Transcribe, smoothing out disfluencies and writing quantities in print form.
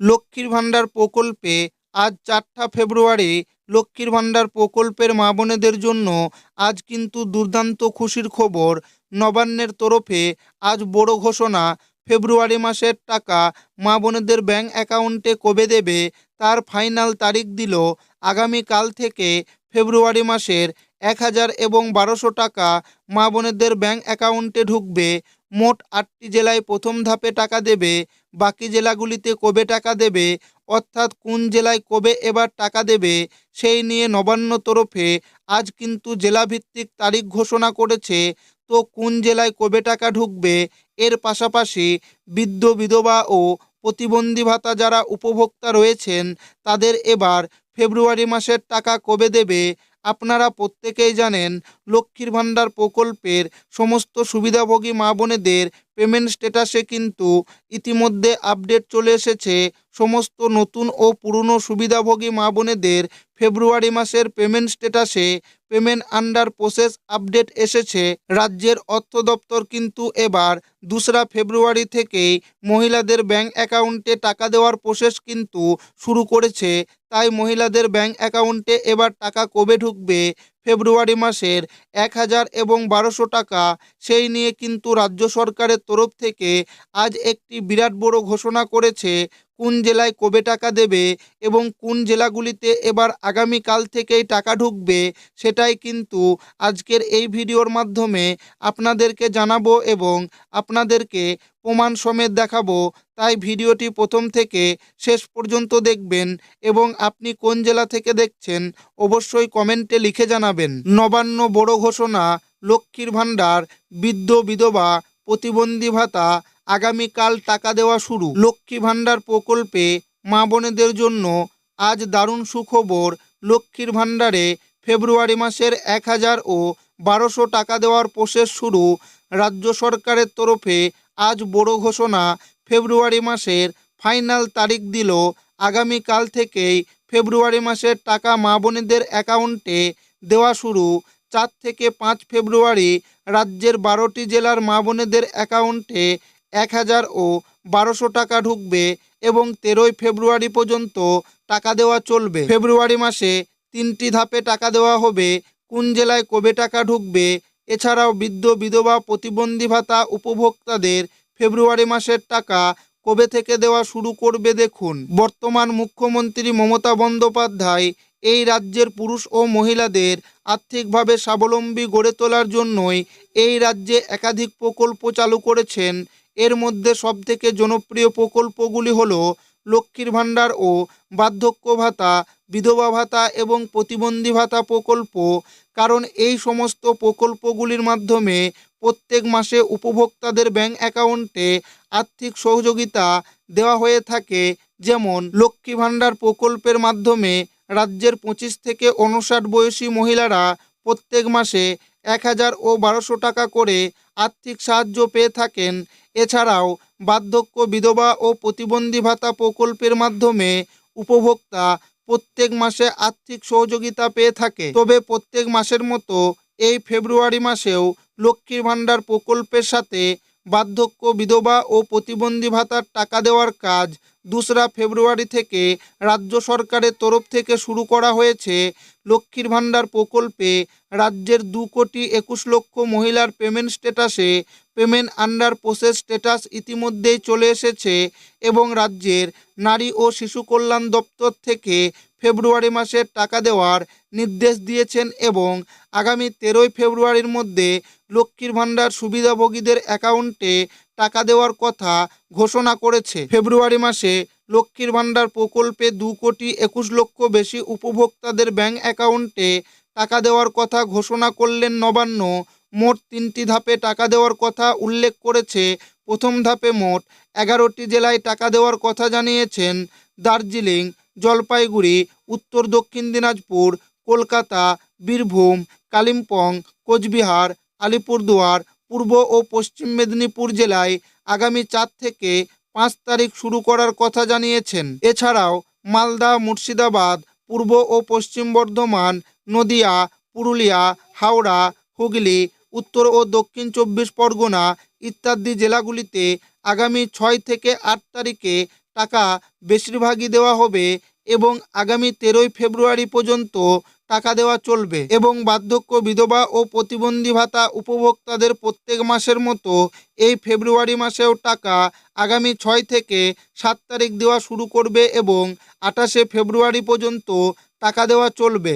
লক্ষ্মীর ভাণ্ডার প্রকল্পে আজ 4ঠা ফেব্রুয়ারি লক্ষ্মীর ভাণ্ডার প্রকল্পের মা বোনেদের জন্য আজ কিন্তু দুর্দান্ত খুশির খবর। নবান্নের তরফে আজ বড় ঘোষণা। ফেব্রুয়ারি মাসের টাকা মা বোনেদের ব্যাংক অ্যাকাউন্টে কবে দেবে তার ফাইনাল তারিখ দিল। আগামীকাল থেকে ফেব্রুয়ারি মাসের 1000 এবং 1200 টাকা মা বোনেদের ব্যাংক অ্যাকাউন্টে ঢুকবে। মোট 8টি জেলায় প্রথম ধাপে টাকা দেবে। বাকি জেলাগুলিতে কবে টাকা দেবে, অর্থাৎ কোন জেলায় কবে এবার টাকা দেবে, সেই নিয়ে নবান্ন তরফে আজ কিন্তু জেলাভিত্তিক তারিখ ঘোষণা করেছে। তো কোন জেলায় কবে টাকা ঢুকবে, এর পাশাপাশি বৃদ্ধ বিধবা ও প্রতিবন্ধী ভাতা যারা উপভোক্তা রয়েছেন তাদের এবার ফেব্রুয়ারি মাসের টাকা কবে দেবে। আপনারা প্রত্যেকেই জানেন লক্ষ্মীর ভাণ্ডার প্রকল্পের সমস্ত সুবিধাভোগী মা বোনেদের পেমেন্ট স্ট্যাটাসে কিন্তু ইতিমধ্যে আপডেট চলে এসেছে। সমস্ত নতুন ও পুরনো সুবিধাভোগী মা বোনেদের ফেব্রুয়ারি মাসের পেমেন্ট স্ট্যাটাসে পেমেন্ট আন্ডার প্রসেস আপডেট এসেছে। রাজ্যের অর্থ দপ্তর কিন্তু এবার 2রা ফেব্রুয়ারি থেকেই মহিলাদের ব্যাংক অ্যাকাউন্টে টাকা দেওয়ার প্রসেস কিন্তু শুরু করেছে। তাই মহিলাদের ব্যাংক অ্যাকাউন্টে এবার টাকা কবে ঢুকবে, ফেব্রুয়ারি মাসের 1000 এবং 1200 টাকা, সেই নিয়ে কিন্তু রাজ্য সরকারের তরফ থেকে আজ একটি বিরাট বড় ঘোষণা করেছে। কোন জেলায় কবে টাকা দেবে এবং কোন জেলাগুলিতে এবার আগামীকাল থেকেই টাকা ঢুকবে, সেটাই কিন্তু আজকের এই ভিডিওর মাধ্যমে আপনাদেরকে জানাবো এবং আপনাদেরকে প্রমাণ সমেত দেখাবো। তাই ভিডিওটি প্রথম থেকে শেষ পর্যন্ত দেখবেন এবং আপনি কোন জেলা থেকে দেখছেন অবশ্যই কমেন্টে লিখে জানাবেন। নবান্ন বড় ঘোষণা, লক্ষ্মীর ভাণ্ডার, বৃদ্ধ বিধবা প্রতিবন্ধী ভাতা আগামীকাল টাকা দেওয়া শুরু। লক্ষ্মী ভাণ্ডার প্রকল্পে মা বোনেদের জন্য আজ দারুণ সুখবর। লক্ষ্মীর ভাণ্ডারে ফেব্রুয়ারি মাসের 1000 ও 1200 টাকা দেওয়ার প্রসেস শুরু। রাজ্য সরকারের তরফে আজ বড় ঘোষণা। ফেব্রুয়ারি মাসের ফাইনাল তারিখ দিল। আগামীকাল থেকেই ফেব্রুয়ারি মাসের টাকা মা বোনেদের অ্যাকাউন্টে দেওয়া শুরু। 4 থেকে 5 ফেব্রুয়ারি রাজ্যের 12টি জেলার মা বোনেদের অ্যাকাউন্টে 1000 ও 1200 টাকা ঢুকবে এবং 13ই ফেব্রুয়ারি পর্যন্ত টাকা দেওয়া চলবে। ফেব্রুয়ারি মাসে 3টি ধাপে টাকা দেওয়া হবে। কোন জেলায় কবে টাকা ঢুকবে, এছাড়াও বৃদ্ধ বিধবা প্রতিবন্ধী ভাতা উপভোক্তাদের ফেব্রুয়ারি মাসের টাকা কবে থেকে দেওয়া শুরু করবে দেখুন। বর্তমান মুখ্যমন্ত্রী মমতা বন্দ্যোপাধ্যায় এই রাজ্যের পুরুষ ও মহিলাদের আর্থিকভাবে স্বাবলম্বী গড়ে তোলার জন্যই এই রাজ্যে একাধিক প্রকল্প চালু করেছেন। এর মধ্যে সবথেকে জনপ্রিয় প্রকল্পগুলি হলো লক্ষ্মীর ভাণ্ডার ও বার্ধক্য ভাতা, বিধবা ভাতা এবং প্রতিবন্ধী ভাতা প্রকল্প। কারণ এই সমস্ত প্রকল্পগুলির মাধ্যমে প্রত্যেক মাসে উপভোক্তাদের ব্যাংক অ্যাকাউন্টে আর্থিক সহযোগিতা দেওয়া হয়ে থাকে। যেমন লক্ষ্মী ভাণ্ডার প্রকল্পের মাধ্যমে রাজ্যের 25 থেকে 59 বয়সী মহিলারা প্রত্যেক মাসে 1000 ও 1200 টাকা করে আর্থিক সাহায্য পেয়ে থাকেন। এছাড়াও বার্ধক্য বিধবা ও প্রতিবন্ধী ভাতা প্রকল্পের মাধ্যমে উপভোক্তা প্রত্যেক মাসে আর্থিক সহযোগিতা পেয়ে থাকে। তবে প্রত্যেক মাসের মতো এই ফেব্রুয়ারি মাসেও লক্ষ্মীর ভাণ্ডার প্রকল্পের সাথে বার্ধক্য বিধবা ও প্রতিবন্ধী ভাতার টাকা দেওয়ার কাজ 2রা ফেব্রুয়ারি থেকে রাজ্য সরকারের তরফ থেকে শুরু করা হয়েছে। লক্ষ্মীর ভাণ্ডার প্রকল্পে রাজ্যের 2,21,00,000 মহিলার পেমেন্ট স্ট্যাটাসে পেমেন্ট আন্ডার প্রসেস স্ট্যাটাস ইতিমধ্যেই চলে এসেছে এবং রাজ্যের নারী ও শিশু কল্যাণ দপ্তর থেকে ফেব্রুয়ারি মাসের টাকা দেওয়ার নির্দেশ দিয়েছেন এবং আগামী 13ই ফেব্রুয়ারির মধ্যে লক্ষ্মীর ভাণ্ডার সুবিধাভোগীদের অ্যাকাউন্টে টাকা দেওয়ার কথা ঘোষণা করেছে। ফেব্রুয়ারি মাসে লক্ষ্মীর ভাণ্ডার প্রকল্পে 2,21,00,000 বেশি উপভোক্তাদের ব্যাংক অ্যাকাউন্টে টাকা দেওয়ার কথা ঘোষণা করলেন নবান্ন। মোট 3টি ধাপে টাকা দেওয়ার কথা উল্লেখ করেছে। প্রথম ধাপে মোট 11টি জেলায় টাকা দেওয়ার কথা জানিয়েছেন দার্জিলিং, জলপাইগুড়ি, উত্তর দক্ষিণ দিনাজপুর, কলকাতা, বীরভূম, কালিম্পং, কোচবিহার, আলিপুরদুয়ার, পূর্ব ও পশ্চিম মেদিনীপুর জেলায় আগামী 4 থেকে 5 তারিখ শুরু করার কথা জানিয়েছেন। এছাড়াও মালদা, মুর্শিদাবাদ, পূর্ব ও পশ্চিম বর্ধমান, নদিয়া, পুরুলিয়া, হাওড়া, হুগলি, উত্তর ও দক্ষিণ 24 পরগনা ইত্যাদি জেলাগুলিতে আগামী 6 থেকে 8 তারিখে টাকা বেশিরভাগই দেওয়া হবে এবং আগামী 13ই ফেব্রুয়ারি পর্যন্ত টাকা দেওয়া চলবে এবং বার্ধক্য, বিধবা ও প্রতিবন্ধী ভাতা উপভোক্তাদের প্রত্যেক মাসের মতো এই ফেব্রুয়ারি মাসেও টাকা আগামী 6 থেকে 7 তারিখ দেওয়া শুরু করবে এবং 28শে ফেব্রুয়ারি পর্যন্ত টাকা দেওয়া চলবে।